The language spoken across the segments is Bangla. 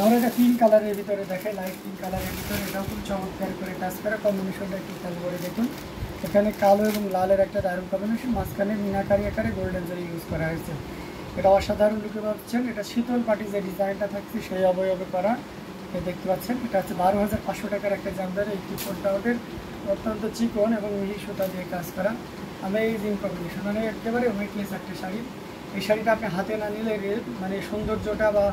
আমরা এটা পিঙ্ক কালারের ভিতরে দেখে, লাইট পিঙ্ক কালারের ভিতরে, এটাও খুব চমৎকার করে কাজ করা। কম্বিনেশনটা একটু খেয়াল করে দেখুন, এখানে কালো এবং লালের একটা দারুণ কম্বিনেশন, মাঝখানে মিনাকারি আকারে গোল্ডেন জরি ইউজ করা হয়েছে। এটা অসাধারণ লুকে পাচ্ছেন। এটা শীতল পাটি যে ডিজাইনটা থাকছে সেই অবয়বে করা, দেখতে পাচ্ছেন। এটা হচ্ছে 12,500 টাকার একটা জামদানি, 84 আউটের, অত্যন্ত চিকন এবং মিহি সুতা দিয়ে কাজ করা। অ্যামেজিং কম্বিনেশন, মানে একেবারে ওয়েটলেস একটা শাড়ি। এই শাড়িটা আপনি হাতে না নিলে মানে সৌন্দর্যটা বা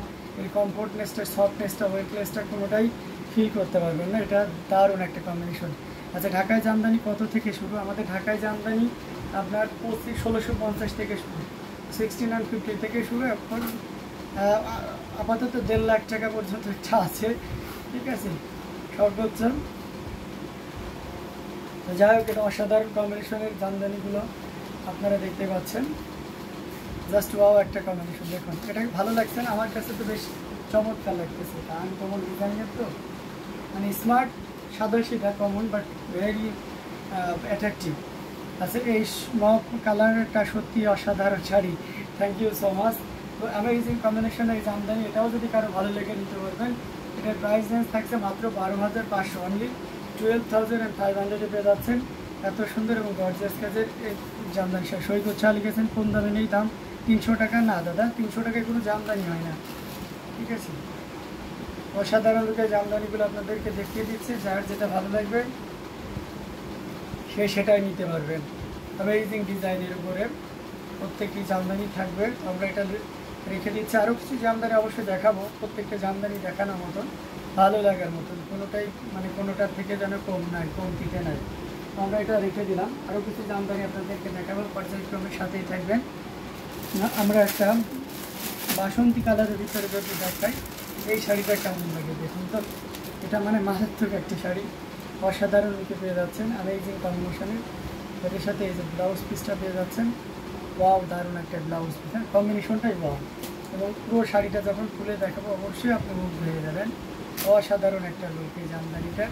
এই কমফোর্টনেসটা, সফটনেসটা, ওয়েটলেসটা কোনোটাই ফিল করতে পারবেন না। এটা দারুণ একটা কম্বিনেশন। আচ্ছা, ঢাকায় জামদানি কত থেকে শুরু? আমাদের ঢাকায় জামদানি আপনার 1650 থেকে শুরু, 1650 থেকে শুরু। এখন আপাতত 1.5 লাখ টাকা পর্যন্ত একটা আছে, ঠিক আছে, সর্বোচ্চ। যাই হোক, এটা অসাধারণ কম্বিনেশনের জামদানিগুলো আপনারা দেখতে পাচ্ছেন। জাস্ট ওয়াও একটা কম্বিনেশন। দেখুন, এটা ভালো লাগছে না? আমার কাছে তো বেশ চমৎকার লাগতেছে। এটা আনকমন ডিজাইনের, তো মানে স্মার্ট, সাদা সিধা কমন, বাট ভেরি অ্যাট্রাকটিভ। আচ্ছা, এই স্মক কালারটা সত্যি অসাধারণ sari. Thank you so much. তো অ্যামেজিং কম্বিনেশনের এই জামদানি, এটাও যদি কারো ভালো লেগে নিতে পারবেন। এটার প্রাইস রেঞ্জ থাকছে মাত্র 12,500, অনলি 12,500 পেয়ে যাচ্ছেন। এত সুন্দর এবং গর্জিয়াস কাজের এই জামদানি শাড়ি। সৈকত শাহ লিখেছেন কোন দামে নেই? দাম 300 টাকা। না দাদা, 300 টাকায় কোনো জামদানি হয় না, ঠিক আছে। অসাধারণ লোকের জামদানিগুলো আপনাদেরকে দেখিয়ে দিচ্ছে, যার যেটা ভালো লাগবে সে সেটাই নিতে পারবেন। অ্যামেজিং ডিজাইনের উপরে প্রত্যেকটি জামদানি থাকবে। আমরা এটা রেখে দিচ্ছি, আরও কিছু জামদানি অবশ্যই দেখাবো। প্রত্যেকটা জামদানি দেখানোর মতন, ভালো লাগার মতন, কোনোটাই মানে কোনোটার থেকে যেন কম নাই, কমতিতে নাই। আমরা এটা রেখে দিলাম। আরও কিছু জামদানি আপনাদেরকে দেখাবো, পর্যায়ক্রমের সাথেই থাকবেন। আমরা একটা বাসন্তী কালারের ভিতরে যদি দেখাই, এই শাড়িটা কেমন লাগে দেখুন তো। এটা মানে মারাত্মক একটি শাড়ি, অসাধারণ লুকে পেয়ে যাচ্ছেন, অ্যামেজিং কম্বিনেশনের। এর সাথে এই যে ব্লাউজ পিসটা পেয়ে যাচ্ছেন, ওয়াও, দারুণ একটা ব্লাউজ পিস। হ্যাঁ, কম্বিনেশনটাই ওয়াও। এবং পুরো শাড়িটা যখন খুলে দেখাবো অবশ্যই আপনি মুগ্ধ হয়ে যাবেন। অসাধারণ একটা লুক এই জামদানিটা,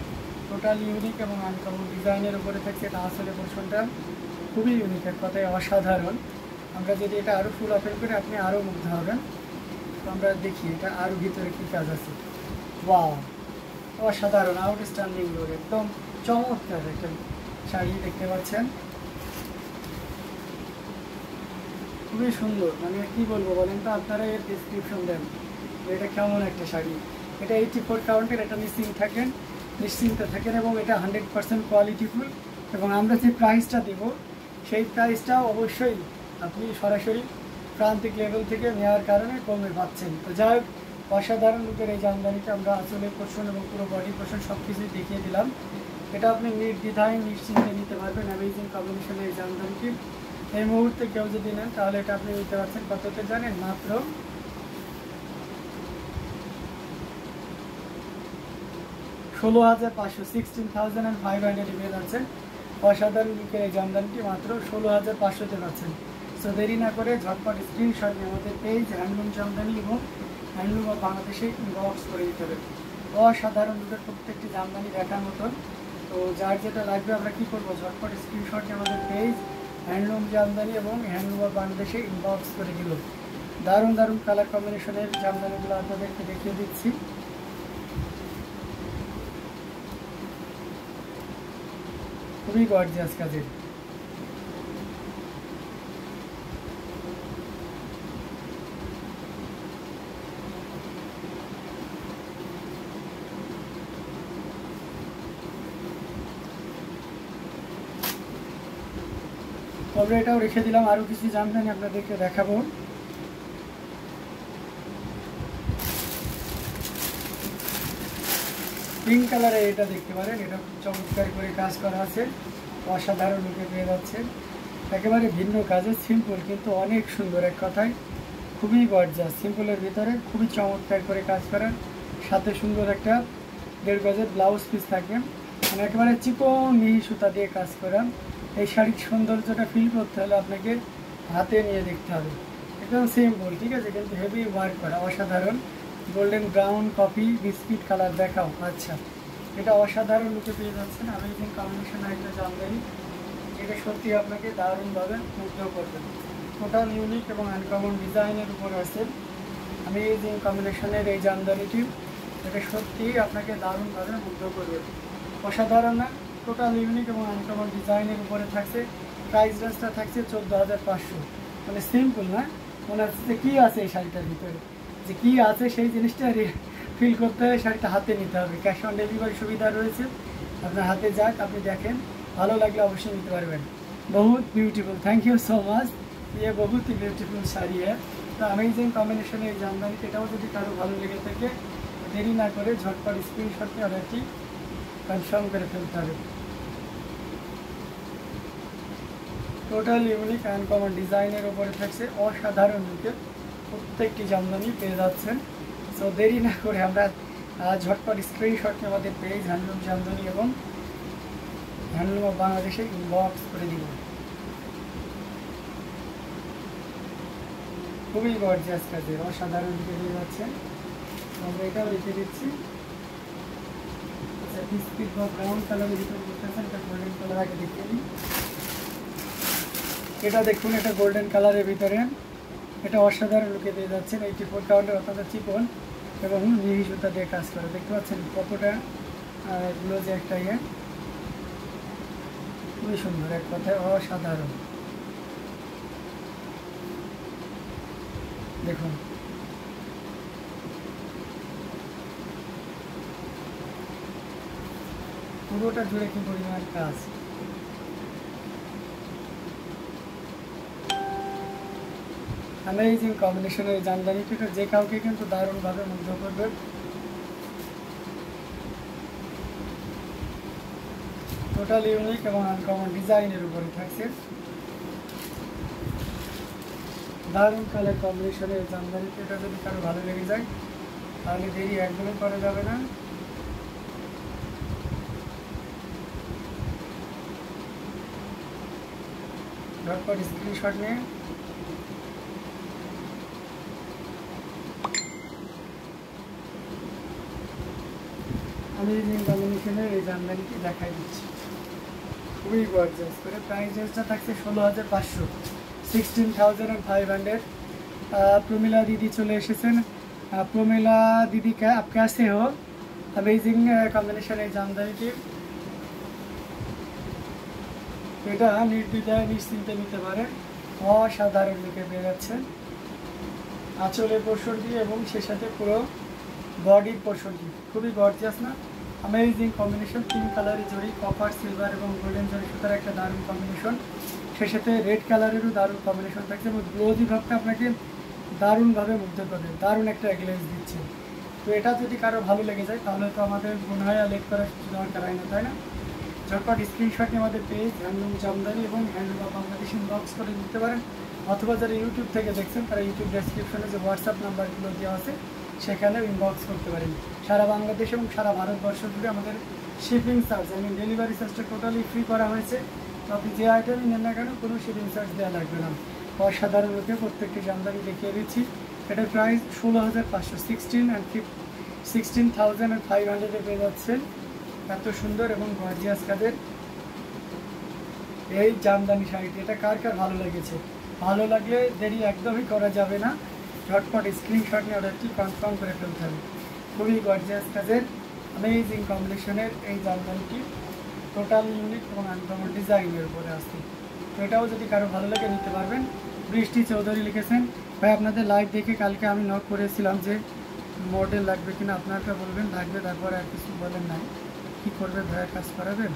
টোটাল ইউনিক এবং আনকমন ডিজাইনের উপরে থাকছে। এটা আসলে পোর্শনটা খুবই ইউনিক, এক কথায় অসাধারণ। আমরা যদি এটা আরও ফুল ওপেন করে আপনি আরও মুগ্ধ হবেন। তো আমরা দেখি এটা আরও ভিতরে কী কাজ আছে। ওয়াও, অসাধারণ, আউটস্ট্যান্ডিং লুক, একদম চমৎকার একটা শাড়ি দেখতে পাচ্ছেন। খুবই সুন্দর, মানে কি বলবো বলেন তো, আপনারা এর ডিসক্রিপশন দেন এটা কেমন একটা শাড়ি। এটা 84 কাউন্টের, এটা নিশ্চিন্তে থাকেন এবং এটা 100% কোয়ালিটিফুল। এবং আমরা যে প্রাইসটা দেব সেই প্রাইসটা অবশ্যই আপনি সরাসরি প্রান্তিক লেভেল থেকে নেওয়ার কারণে কমে পাচ্ছেন। তো যাই হোক, অসাধারণ লুকের এই জামদানিটা আমরা আসলের পোর্শন এবং পুরো বডি পোর্শন সব কিছুই দেখিয়ে দিলাম। এটা আপনি নির্দ্বিধায় নিশ্চিন্তে নিতে পারবেন। অ্যামেজিং কম্বিনেশনের এই জামদানিটি এই মুহূর্তে কেউ যদি নেন তাহলে এটা আপনি নিতে পারছেন কততে জানেন? মাত্র 16,500, 16,500 পেয়ে যাচ্ছেন। অসাধারণ লুকের এই জামদানিটি মাত্র 16,500-তে পাচ্ছেন। সো দেরি না করে ঝটপট স্ক্রিনশট নিয়ে আমাদের পেজ হ্যান্ডলুম জামদানি এবং হ্যান্ডলুম অফ বাংলাদেশে ইনবক্স করে দিতে হবে। অসাধারণ লুকের প্রত্যেকটি জামদানি দেখার মতন। তো যার যেটা লাগবে আমরা কী করবো, ঝটপট স্ক্রিনশট নিয়ে আমাদের পেজ হ্যান্ডলুম জামদানি এবং হ্যান্ডলুম অফ বাংলাদেশে ইনবক্স করে দিল। দারুণ দারুণ কালার কম্বিনেশনের জামদানিগুলো আপনাদেরকে দেখিয়ে দিচ্ছি। খুবই গর্জিয়াস কাজের। তবে এটাও রেখে দিলাম, আরও কিছু জামদানি আপনাদেরকে দেখাবো। পিঙ্ক কালারে এটা দেখতে পারেন, এটা খুব চমৎকার করে কাজ করা আছে, অসাধারণ লুকে পেয়ে যাচ্ছে। একেবারে ভিন্ন কাজে, সিম্পল কিন্তু অনেক সুন্দর, এক কথায় খুবই গর্জিয়াস। সিম্পলের ভিতরে খুবই চমৎকার করে কাজ করা, সাথে সুন্দর একটা 1.5 গজের ব্লাউজ পিস থাকবে। মানে একেবারে চিকন মিহি সুতা দিয়ে কাজ করা। এই শাড়ির সৌন্দর্যটা ফিল করতে হলে আপনাকে হাতে নিয়ে দেখতে হবে। একদম সিম্পল, ঠিক আছে, কিন্তু হেভি ওয়ার্ক করা, অসাধারণ। Golden brown coffee biscuit colour দেখাও। আচ্ছা, এটা অসাধারণ লুকে পেয়ে যাচ্ছেন। অ্যামেজিং কম্বিনেশন একটা জামদানি, যেটা সত্যি আপনাকে দারুণভাবে মুগ্ধ করবে। টোটাল ইউনিক এবং আনকমন ডিজাইনের উপর আছে। অ্যামেজিং কম্বিনেশনের এই জামদানিটি, এটা সত্যিই আপনাকে দারুণভাবে মুগ্ধ করবে। অসাধারণ না, টোটাল ইউনিক এবং আনকমন ডিজাইনের উপরে থাকছে। প্রাইস রেঞ্জটা থাকছে 14,500। মানে সিম্পল না, মনে হচ্ছে যে কী আছে এই শাড়িটার ভিতরে, যে কী আছে সেই জিনিসটা ফিল করতে হবে, শাড়িটা হাতে নিতে হবে। ক্যাশ অন ডেলিভারি সুবিধা রয়েছে, আপনার হাতে যাক, আপনি দেখেন, ভালো লাগলে অবশ্যই নিতে পারবেন। बहुत beautiful, thank you so much. ये बहुत ही ब्यूटीफुल শাড়ি है। তো अमेजिंग কম্বিনেশনে এই জামদানি, এটাও যদি কারো ভালো লেগে থাকে দেরি না করে ঝটপট স্ক্রিনশট নিয়ে অর্ডারটি কনফার্ম করে ফেলতে হবে। টোটাল ইউনিক অ্যান্ড কমন ডিজাইনের উপরে থাকছে অসাধারণ লুকের প্রত্যেকটি জামদানি পেয়ে যাচ্ছেন। সো দেরি না করে আমরা ঝটপট স্ক্রিনশট নিয়ে আমাদের পেজ হ্যান্ডলুম জামদানি এবং হ্যান্ডলুম অফ বাংলাদেশে ইনবক্স করে দিব। খুবই গর্জিয়াস কাজের অসাধারণ লুকে দিয়ে যাচ্ছে। আমরা এটাও রেখে দিচ্ছি। বিস্কিট বা ব্রাউন কালারের ভিতরে দেখতেছেন, এটা গোল্ডেন কালার আগে দেখে নিই। এটা দেখুন, এটা গোল্ডেন কালারের ভিতরে, এটা অসাধারণ লুকে দিয়ে যাচ্ছেন। 84 কাউন্টের অত্যন্ত চিকন এবং মিহি সুতা দিয়ে কাজ করে, দেখতে পাচ্ছেন কতটা গ্লোজে একটা ইয়ে, খুবই সুন্দর, এক কথায় অসাধারণ। দেখুন পুরোটা জুড়ে কি পরিমাণ কাজ। অ্যামেজিং কম্বিনেশনের জামদানিটা যে কাউকে কিন্তু দারুণভাবে মুগ্ধ করবে। টোটাল ইউনিক এবং আনকমন ডিজাইনের উপরে থাকছে দারুণ কালার কম্বিনেশনের জামদানিটা। যদি কারো ভালো লেগে যায় তাহলে দেরি একদমই করা যাবে না। ঝটপট স্ক্রিনশট নিয়ে অ্যামেজিং কম্বিনেশনের এই জামদানিটি দেখাই দিচ্ছি, খুবই গর্জিয়াস করে। প্রাইস রেঞ্জটা থাকছে 16,500, 16,500। প্রমিলা দিদি চলে এসেছেন। প্রমিলা দিদি आप कैसे हो? अमेजिंग কম্বিনেশন এই জামদানিটি, এটা নির্দ্বিধায় নিশ্চিন্তে নিতে পারে। অসাধারণ লুকে পেয়ে যাচ্ছে আঁচলের পোর্শন দিয়ে এবং সে সাথে পুরো বডির পোর্শন দিয়ে, খুবই গর্জিয়াস না? Amazing combination. পিঙ্ক কালারের জড়ি, কপার, সিলভার এবং গোল্ডেন জড়ি সুতার একটা দারুণ কম্বিনেশন। সে সাথে রেড কালারেরও দারুণ কম্বিনেশন থাকছে এবং গ্লোজি ভাবটা আপনাকে দারুণভাবে মুগ্ধ করবে, দারুণ একটা গ্লেজ দিচ্ছে। তো এটা যদি কারো ভালো লেগে যায় তাহলে তো আমাদের মনে হয় লেট করার দরকার হয় না, তাই না? ঝটপট স্ক্রিনশট নিয়ে আমাদের পেজ হ্যান্ডলুম জামদানি এবং হ্যান্ডলুম অফ বাংলাদেশ ইনবক্স করে দিতে পারেন। অথবা যারা ইউটিউব থেকে দেখছেন তারা ইউটিউব ডেসক্রিপশনে যে হোয়াটসঅ্যাপ নাম্বারগুলো দেওয়া আছে সেখানেও ইনবক্স করতে পারেন। সারা বাংলাদেশ এবং সারা ভারতবর্ষ জুড়ে আমাদের শিপিং চার্জ, ডেলিভারি চার্জটা টোটালি ফ্রি করা হয়েছে। তো আপনি যে আইটেমই নেন না কেন কোনো শিপিং চার্জ দেওয়া লাগবে না। অসাধারণ লোকে প্রত্যেকটি জামদানি দেখিয়ে দিচ্ছি। এটার প্রাইস 16,500, 16,500 পেয়ে যাচ্ছেন। এত সুন্দর এবং গর্জিয়াস কাজের এই জামদানি শাড়িটি, এটা কার কার ভালো লেগেছে? ভালো লাগলে দেরি একদমই করা যাবে না, ঝটপট স্ক্রিনশট নিয়ে অর্ডারটি কনফার্ম করে ফেলতে হবে। খুবই গর্জিয়াস কাজের অ্যামেজিং কম্বিনেশনের এই জামদানিটি টোটাল ইউনিক এবং আনকমন ডিজাইনের উপরে আসছে। তো এটাও যদি কারো ভালো লাগে নিতে পারবেন। বৃষ্টি চৌধুরী লিখেছেন, ভাই আপনাদের লাইভ দেখে কালকে আমি নক করেছিলাম যে মডেল লাগবে কিনা, আপনারটা বলবেন লাগবে, তারপরে আর কিছু বলেন নাই। কী করবে ভাইয়া, কাজ করাবেন?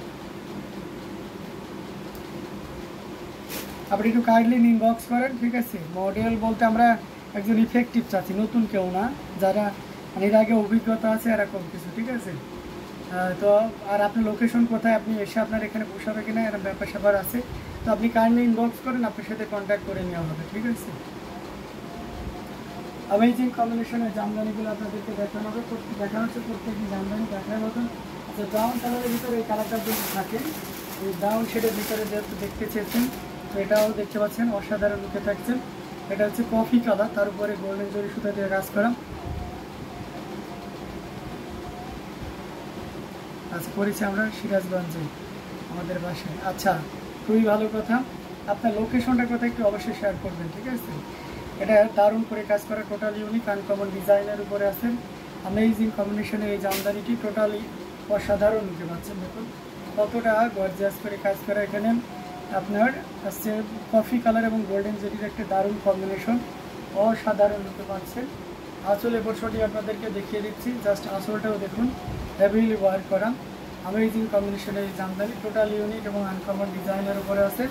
আপনি একটু কাইন্ডলি ইনবক্স করেন, ঠিক আছে? মডেল বলতে আমরা একজন ইফেক্টিভ চাচ্ছি, নতুন কেউ না, যারা এর আগে অভিজ্ঞতা আছে এরকম কিছু, ঠিক আছে? তো আর আপনার লোকেশন কোথায়, আপনি এসে আপনার এখানে বসাবে কিনা এরকম ব্যাপার স্যাপার আছে। তো আপনি কাইন্ডলি ইনবক্স করেন, আপনার সাথে কন্ট্যাক্ট করে নেওয়া হবে, ঠিক আছে? অ্যামেজিং কম্বিনেশনের জামদানিগুলো আপনাদেরকে দেখানো হবে, দেখানো হচ্ছে প্রত্যেকটি জামদানি দেখার মতন। আচ্ছা, ব্রাউন কালারের ভিতরে এই কালারটা যদি থাকে, এই ব্রাউন শেডের ভিতরে যেহেতু দেখতে চেয়েছেন, তো এটাও দেখতে পাচ্ছেন অসাধারণ লুকে থাকছেন। এটা হচ্ছে কফি কালার, তার উপরে গোল্ডেন জরি সুতা দিয়ে কাজ করা। আচ্ছা, করেছি আমরা সিরাজগঞ্জে আমাদের বাসায়। আচ্ছা, খুবই ভালো কথা। আপনার লোকেশনটা কোথায় একটু অবশ্যই শেয়ার করবেন, ঠিক আছে? এটা দারুণ করে কাজ করা, টোটালি ইউনিক আনকমন ডিজাইনের উপরে আছে। অ্যামেজিং কম্বিনেশনের এই জামদানিটি টোটালি অসাধারণ নিতে পারছেন। দেখুন কতটা গর্জিয়াস করে কাজ করা। এখানে আপনার আসছে কফি কালার এবং গোল্ডেন জেটির একটা দারুণ কম্বিনেশন, অসাধারণ নিতে পারছেন। আঁচলের পোর্শনটি আপনাদেরকে দেখিয়ে দিচ্ছি, জাস্ট আঁচলটাও দেখুন হেভিলি ওয়ার্ক করা। অ্যামেজিং কম্বিনেশনের এই জামদানি টোটাল ইউনিক এবং আনকমন ডিজাইনের উপরে আছে।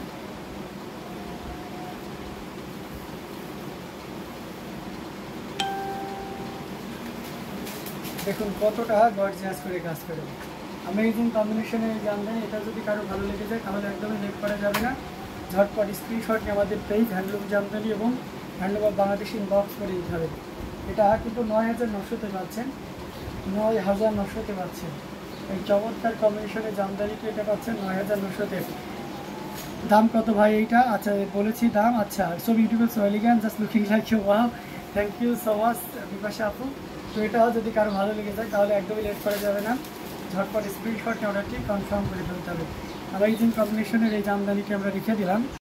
দেখুন কতটা গর্জিয়াস করে কাজ করে, অ্যামেজিং কম্বিনেশনের এই জামদানি। এটা যদি কারো ভালো লেগে যায় তাহলে একদমই লেট করা যাবে না, ঝটপট স্ক্রিনশট নিয়ে আমাদের পেজ হ্যান্ডলুম জামদানি এবং হ্যান্ডলুম অফ বাংলাদেশ ইনবক্স করে দিতে হবে। এটা কিন্তু ৯,৯০০-তে পাচ্ছেন, ৯,৯০০-তে পাচ্ছেন। এই চমৎকার কম্বিনেশনের জামদানিটি এটা পাচ্ছেন ৯,৯০০-তে। দাম কত ভাই এইটা? আচ্ছা বলেছি দাম। আচ্ছা, so beautiful, so elegant, just looking like you, wow, thank you so much Bipasha আপু। তো এটাও যদি কারো ভালো লেগে যায় তাহলে একদমই লেট করা যাবে না, ঝটপট স্ক্রিনশট নিয়ে অর্ডারটি কনফার্ম করে ফেলতে হবে। অ্যামেজিং কম্বিনেশনের এই জামদানিটি আমরা রেখে দিলাম।